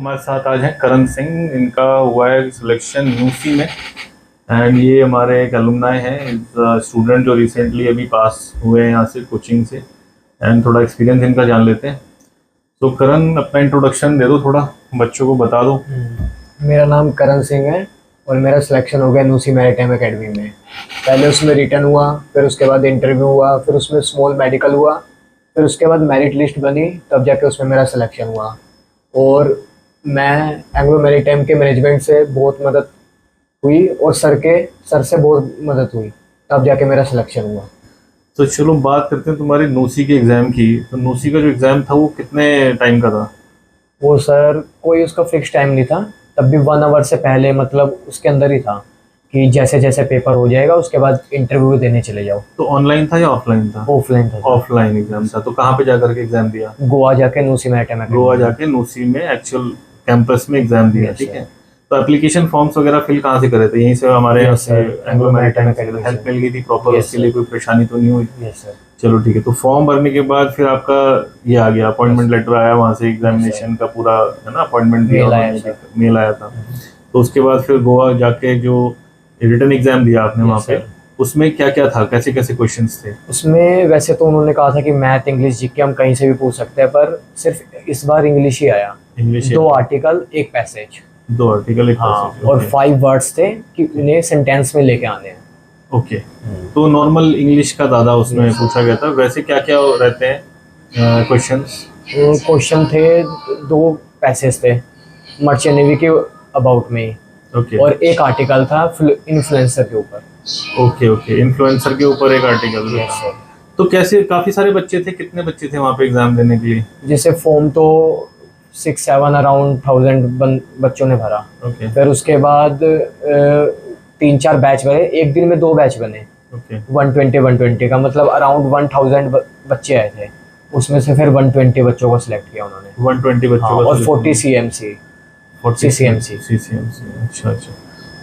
हमारे साथ आज हैं करण सिंह। इनका हुआ है सिलेक्शन यूसी में एंड ये हमारे एक अलुमनाई हैं, स्टूडेंट जो रिसेंटली अभी पास हुए हैं यहाँ से कोचिंग से। एंड थोड़ा एक्सपीरियंस इनका जान लेते हैं। तो करण, अपना इंट्रोडक्शन दे दो, थोड़ा बच्चों को बता दो। मेरा नाम करण सिंह है और मेरा सिलेक्शन हो गया नूसी मैरीटाइम एकेडमी में। पहले उसमें रिटर्न हुआ, फिर उसके बाद इंटरव्यू हुआ, फिर उसमें स्मॉल मेडिकल हुआ, फिर उसके बाद मेरिट लिस्ट बनी, तब जाके उसमें मेरा सिलेक्शन हुआ। और मैं एंग्लो मैरीटाइम के मैनेजमेंट से बहुत मदद हुई और सर से बहुत मदद हुई, तब जाके मेरा सिलेक्शन हुआ। तो चलो बात करते हैं तुम्हारी नूसी के एग्ज़ाम की। तो नूसी का जो एग्ज़ाम था वो कितने टाइम का था? वो सर कोई उसका फिक्स टाइम नहीं था, तब भी 1 आवर से पहले, मतलब उसके अंदर ही था कि जैसे जैसे पेपर हो जाएगा उसके बाद इंटरव्यू देने चले जाओ। तो ऑनलाइन था या ऑफलाइन था? ऑफलाइन था। ऑफलाइन एग्जाम था। तो कहाँ पे जाकर के एग्जाम दिया? गोवा जाके नूसी मैरीटाइम एकेडमी। गोवा जाके नूसी में एक्चुअल कैंपस में एग्जाम दिया। ठीक है। तो एप्लीकेशन फॉर्म्स वगैरह फिल कहाँ से करे थे? यहीं से हमारे यहाँ से एंग्लो मैरीटाइम एकेडमी हेल्प मिल गई थी प्रॉपर? उसके लिए कोई परेशानी तो नहीं हुई? Yes sir. चलो ठीक है। तो फॉर्म भरने के बाद फिर आपका ये आ गया, अपॉइंटमेंट लेटर आया वहाँ से, एग्जामिनेशन का पूरा है ना, अपॉइंटमेंट दिया, मेल आया था। तो उसके बाद फिर गोवा जाके जो रिटन एग्जाम दिया आपने वहाँ पे, उसमें क्या क्या था, कैसे कैसे क्वेश्चंस थे? उसमें वैसे तो उन्होंने कहा था कि मैथ, इंग्लिश, जीके हम कहीं से भी पूछ सकते हैं, पर सिर्फ इस बार इंग्लिश ही आया। English 2 article 1 passage. 2 article 1 passage और 5 वर्ड्स थे कि उन्हें सेंटेंस में लेके आने हैं। ओके। तो नॉर्मल इंग्लिश का ज़्यादा उसमें पूछा गया था। वैसे क्या क्या रहते हैं क्वेश्चंस? क्वेश्चन थे 2 पैसेज थे मर्चेंट नेवी के अबाउट में। ओके। और 1 आर्टिकल था इन्फ्लुएंसर के ऊपर। ओके, इन्फ्लुएंसर के ऊपर 1 आर्टिकल। तो कैसे, काफी सारे बच्चे थे? कितने बच्चे थे वहाँ पे एग्जाम देने के लिए? जैसे फॉर्म तो 6-7 अराउंड 1000 बच्चों ने भरा। ओके। फिर उसके बाद 3-4 बैच बने, एक दिन में 2 बैच बने। ओके। 120 का मतलब अराउंड 1000 बच्चे आए थे। उसमें से फिर 120 बच्चों को सिलेक्ट किया उन्होंने। 120 बच्चों को। और 40 CMC। अच्छा।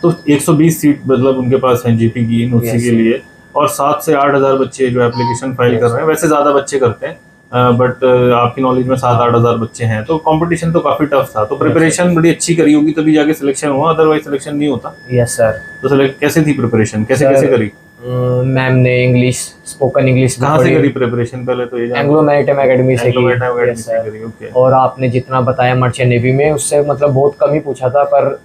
तो 120 सीट मतलब उनके पास है जीपी की नूसी के लिए। और 7 से 8 हज़ार बच्चे जो एप्लीकेशन फाइल कर रहे हैं। वैसे ज़्यादा बच्चे करते हैं, बट आपकी नॉलेज में 7-8 हज़ार बच्चे हैं, तो कंपटीशन तो काफ़ी टफ था। तो प्रिपरेशन बड़ी अच्छी करी होगी तभी जाके सिलेक्शन हुआ, अदरवाइज सिलेक्शन नहीं होता। Yes sir. तो कैसे थी प्रिपरेशन, कैसे करी? मैम ने इंग्लिश, स्पोकन इंग्लिश कहाँ से करी प्रिपरेशन? पहले तो ये एंग्लो मैरीटाइम एकेडमी से की। और आपने जितना बताया मर्चेंट नेवी में, उससे मतलब बहुत कम ही पूछा था, पर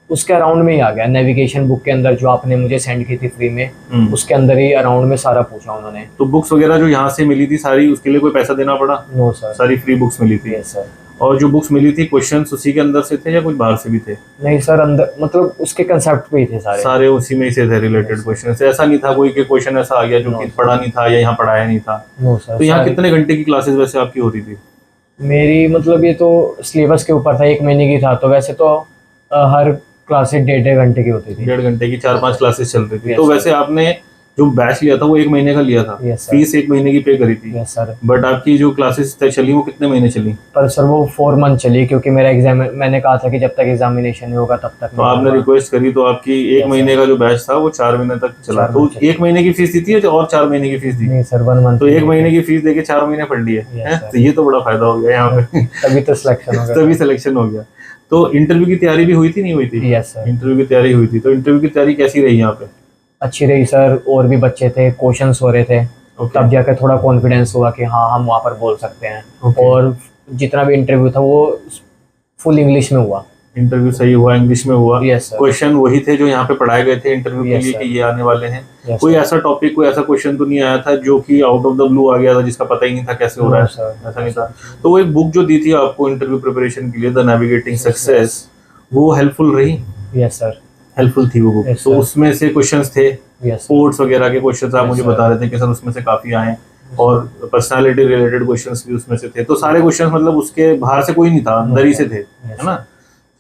उसके अराउंड में ही आ गया। नेविगेशन बुक के अंदर जो आपने मुझे सेंड की थी फ्री में, उसके अंदर ही अराउंड में सारा पूछा उन्होंने। तो बुक्स वगैरह जो यहाँ से मिली थी सारी, उसके लिए कोई पैसा देना पड़ा? नो सर, सारी फ्री बुक्स मिली थी। Yes sir. और जो बुक्स मिली थी क्वेश्चंस उसी के अंदर से थे या कुछ बाहर से भी थे? नहीं सर, अंदर मतलब उसके कंसेप्ट पे ही थे सारे उसी में ही से थे रिलेटेड क्वेश्चन। ऐसा नहीं था कोई कि क्वेश्चन ऐसा आ गया जो कि पढ़ा नहीं था या यहाँ पढ़ाया नहीं था? No sir. तो यहाँ कितने घंटे की क्लासेस वैसे आपकी हो रही थी? मेरी मतलब ये तो सिलेबस के ऊपर था, 1 महीने की था, तो वैसे तो हर क्लासेस 1.5 घंटे की होती थी। 1.5 घंटे की 4-5 क्लासेस चल रही थी। तो वैसे आपने जो बैच लिया था वो 1 महीने का लिया था? फीस 1 महीने की पे करी थी? Yes sir. बट आपकी जो क्लासेस चली वो कितने महीने चली? पर सर वो 4 मंथ चली, क्योंकि मेरा एग्जाम, मैंने कहा था कि जब तक एग्जामिनेशन नहीं होगा तब तक। तो आपने रिक्वेस्ट करी तो आपकी 1 महीने का जो बैच था वो 4 महीने तक चला। तो 1 महीने की फीस दी थी और 4 महीने की फीस दी? नहीं सर, 1 मंथ। तो 1 महीने की फीस देके 4 महीने पढ़ लिए। तो ये तो बड़ा फायदा हो गया यहाँ पे। तभी तो सिलेक्शन हो गया। तभी सिलेक्शन हो गया। तो इंटरव्यू की तैयारी भी हुई थी, नहीं हुई थी? यस सर, इंटरव्यू की तैयारी हुई थी। तो इंटरव्यू की तैयारी कैसी रही यहाँ पे? अच्छी रही सर। और भी बच्चे थे, क्वेश्चंस हो रहे थे, तब जाकर थोड़ा कॉन्फिडेंस हुआ कि हाँ हम वहाँ पर बोल सकते हैं। और जितना भी इंटरव्यू था वो फुल इंग्लिश में हुआ। इंटरव्यू सही हुआ, इंग्लिश में हुआ। Yes sir. क्वेश्चन वही थे जो यहाँ पे पढ़ाए गए थे इंटरव्यू के लिए कि ये आने वाले हैं? कोई ऐसा टॉपिक, कोई ऐसा क्वेश्चन तो नहीं आया था जो कि आउट ऑफ द ब्लू आ गया था जिसका पता ही नहीं था कैसे हो रहा है? ऐसा नहीं था। तो वो एक बुक जो दी थी आपको इंटरव्यू प्रिपरेशन के लिए, द नेविगेटिंग सक्सेस, वो हेल्पफुल रही? यस सर, हेल्पफुल थी वो बुक। तो उसमें से क्वेश्चंस थे, स्पोर्ट्स वगैरह के क्वेश्चंस आप मुझे बता रहे थे कि सर उसमें से काफी आए, और पर्सनालिटी रिलेटेड क्वेश्चंस भी उसमें से थे। तो सारे क्वेश्चंस मतलब उसके बाहर से कोई नहीं था, अंदर ही से थे, है ना?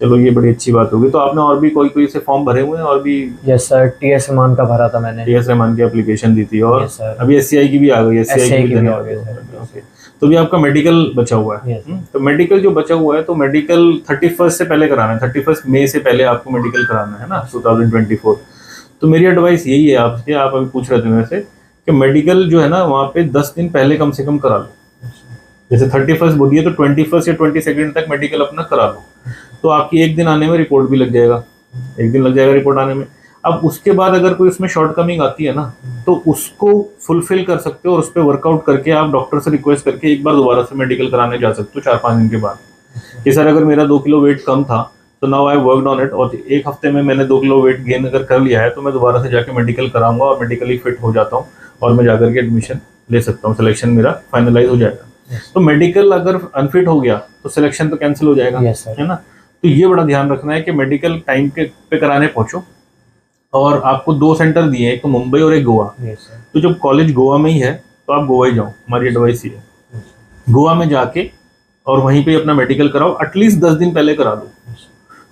चलो ये बड़ी अच्छी बात होगी। तो आपने और भी कोई से फॉर्म भरे हुए हैं और भी? यस सर, TS रहमान का भरा था मैंने। TS रहमान की एप्लीकेशन दी थी। और अभी SCI की भी आ गई? SCI की भी आ गई। तो भी आपका मेडिकल बचा हुआ है। तो मेडिकल जो बचा हुआ है, तो मेडिकल 31 से पहले कराना है, 31 मई से पहले आपको मेडिकल कराना है ना, 2024। तो मेरी एडवाइस यही है आपसे, आप अभी पूछ रहे थे मेरे से कि मेडिकल जो है ना वहाँ पे 10 दिन पहले कम से कम करा लो। जैसे 31 बोलिए तो 21 या 22 तक मेडिकल अपना करा लो। तो आपकी एक दिन आने में रिपोर्ट भी लग जाएगा, एक दिन लग जाएगा रिपोर्ट आने में। अब उसके बाद अगर कोई उसमें शॉर्ट कमिंग आती है ना, तो उसको फुलफिल कर सकते हो और उस पर वर्कआउट करके आप डॉक्टर से रिक्वेस्ट करके एक बार दोबारा से मेडिकल कराने जा सकते हो 4-5 दिन के बाद कि सर अगर मेरा 2 किलो वेट कम था तो now I worked on it, और 1 हफ्ते में मैंने 2 किलो वेट गेन अगर कर लिया है तो मैं दोबारा से जाके मेडिकल कराऊंगा और मेडिकली फिट हो जाता हूँ और मैं जाकर के एडमिशन ले सकता हूँ, सिलेक्शन मेरा फाइनलाइज हो जाएगा। तो मेडिकल अगर अनफिट हो गया तो सिलेक्शन तो कैंसिल हो जाएगा, है ना। तो ये बड़ा ध्यान रखना है कि मेडिकल टाइम के पे कराने पहुंचो। और आपको 2 सेंटर दिए हैं, एक तो मुंबई और एक गोवा। तो जब कॉलेज गोवा में ही है तो आप गोवा ही जाओ, हमारी एडवाइस ये है। गोवा में जाके और वहीं पे अपना मेडिकल कराओ, एटलीस्ट 10 दिन पहले करा दो,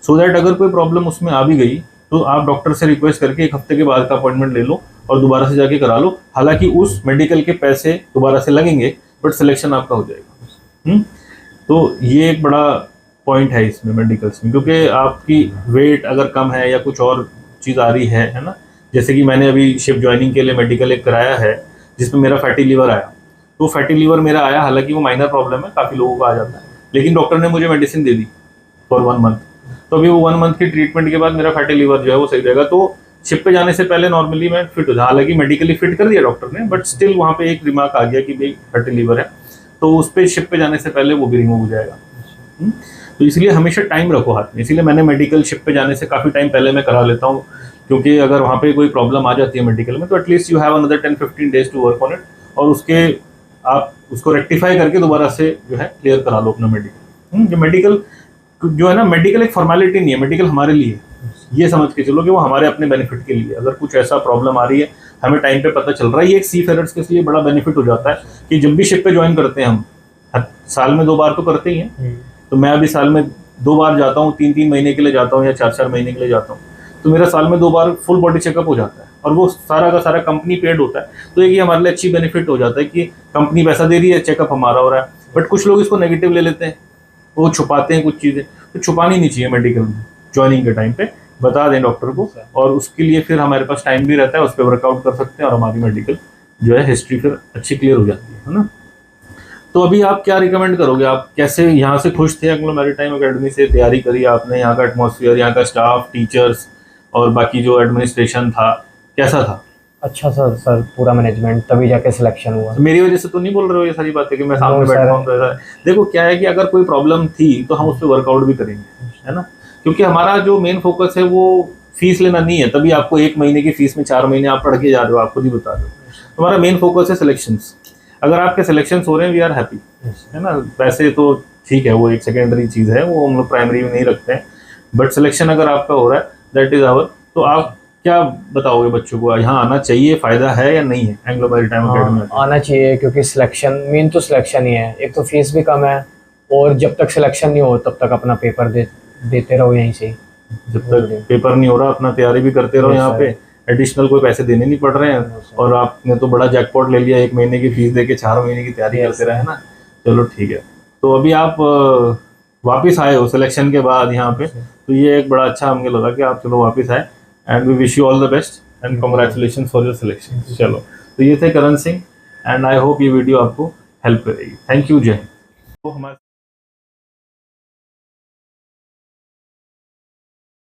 सो दैट अगर कोई प्रॉब्लम उसमें आ भी गई तो आप डॉक्टर से रिक्वेस्ट करके 1 हफ्ते के बाद का अपॉइंटमेंट ले लो और दोबारा से जाके करा लो। हालांकि उस मेडिकल के पैसे दोबारा से लगेंगे बट सिलेक्शन आपका हो जाएगा। तो ये एक बड़ा पॉइंट है इसमें मेडिकल्स में, क्योंकि आपकी वेट अगर कम है या कुछ और चीज़ आ रही है ना। जैसे कि मैंने अभी शिफ्ट ज्वाइनिंग के लिए मेडिकल एक कराया है जिसमें मेरा फैटी लीवर आया, तो फैटी लीवर मेरा आया, हालांकि वो माइनर प्रॉब्लम है, काफ़ी लोगों को आ जाता है, लेकिन डॉक्टर ने मुझे medicine they the for 1 month. तो अभी वो 1 मंथ की ट्रीटमेंट के बाद मेरा फैटी लीवर जो है वो सही रहेगा। तो शिप पे जाने से पहले नॉर्मली मैं फिट हो जाता, हालांकि मेडिकली फिट कर दिया डॉक्टर ने, बट स्टिल वहाँ पे एक रिमार्क आ गया कि भाई फैटी लीवर है, तो उस पर शिप पे जाने से पहले वो भी रिमूव हो जाएगा। तो इसलिए हमेशा टाइम रखो हाथ में, इसीलिए मैंने मेडिकल शिप पे जाने से काफ़ी टाइम पहले मैं करा लेता हूँ, क्योंकि अगर वहाँ पे कोई प्रॉब्लम आ जाती है मेडिकल में तो at least you have another 10-15 days to work on it, और उसके आप उसको रेक्टिफाई करके दोबारा से जो है क्लियर करा लो अपना मेडिकल। जो मेडिकल जो है ना, मेडिकल एक फॉर्मेलिटी नहीं है, मेडिकल हमारे लिए, ये समझ के चलो कि वो हमारे अपने बेनिफिट के लिए। अगर कुछ ऐसा प्रॉब्लम आ रही है, हमें टाइम पे पता चल रहा है, ये एक सी फेरर्स के लिए बड़ा बेनिफिट हो जाता है कि जब भी शिप पे ज्वाइन करते हैं हम, साल में 2 बार तो करते ही हैं, तो मैं अभी साल में 2 बार जाता हूँ, 3-3 महीने के लिए जाता हूँ या 4-4 महीने के लिए जाता हूँ, तो मेरा साल में 2 बार फुल बॉडी चेकअप हो जाता है और वो सारा का सारा कंपनी पेड होता है। तो एक ये हमारे लिए अच्छी बेनिफिट हो जाता है कि कंपनी पैसा दे रही है, चेकअप हमारा हो रहा है। बट कुछ लोग इसको नेगेटिव ले लेते हैं, वो छुपाते हैं कुछ चीज़ें, तो छुपानी नहीं चाहिए। मेडिकल में ज्वाइनिंग के टाइम पे बता दें डॉक्टर को, और उसके लिए फिर हमारे पास टाइम भी रहता है, उस पर वर्कआउट कर सकते हैं और हमारी मेडिकल जो है हिस्ट्री फिर अच्छी क्लियर हो जाती है ना। तो अभी आप क्या रिकमेंड करोगे, आप कैसे यहाँ से खुश थे? एंग्लो मैरीटाइम एकेडमी से तैयारी करी आपने, यहाँ का एटमॉस्फेयर, यहाँ का स्टाफ, टीचर्स और बाकी जो एडमिनिस्ट्रेशन था, कैसा था? अच्छा सर पूरा मैनेजमेंट, तभी जाके सिलेक्शन हुआ। तो मेरी वजह से तो नहीं बोल रहे हो ये सारी बातें कि मैं सामने बैठा हूँ तो ऐसा। देखो क्या है कि अगर कोई प्रॉब्लम थी तो हम उस पर वर्कआउट भी करेंगे, है ना, क्योंकि हमारा जो मेन फोकस है वो फीस लेना नहीं है। तभी आपको 1 महीने की फीस में 4 महीने आप पढ़ के जा रहे हो, आप खुद ही बता रहे हो। हमारा मेन फोकस है सिलेक्शंस। अगर आपके सिलेक्शंस हो रहे हैं, वी आर हैप्पी, है ना। पैसे तो ठीक है, वो एक सेकेंडरी चीज़ है, वो हम लोग प्राइमरी में नहीं रखते हैं, बट सिलेक्शन अगर आपका हो रहा है दैट इज आवर। तो आप क्या बताओगे बच्चों को, यहाँ आना चाहिए, फायदा है या नहीं है एंग्लो मैरीटाइम एकेडमी में? आना चाहिए, क्योंकि सिलेक्शन मेन तो सिलेक्शन ही है। एक तो फीस भी कम है, और जब तक सिलेक्शन नहीं हो तब तक अपना पेपर देते रहो यहीं से। जब तक पेपर नहीं हो रहा अपना तैयारी भी करते रहो, यहाँ पे एडिशनल कोई पैसे देने नहीं पड़ रहे हैं, और आपने तो बड़ा जैकपॉट ले लिया, 1 महीने की फीस देके 4 महीने की तैयारी करते रहे ना। चलो ठीक है। तो अभी आप वापस आए हो सिलेक्शन के बाद यहाँ पे, तो ये एक बड़ा अच्छा हमें लगा कि आप चलो वापस आए, and we wish you all the best and congratulations for your selection. चलो, तो ये थे Karan Singh, and I hope ये वीडियो आपको हेल्प करेगी। Thank you, Jai Hind. तो हमारे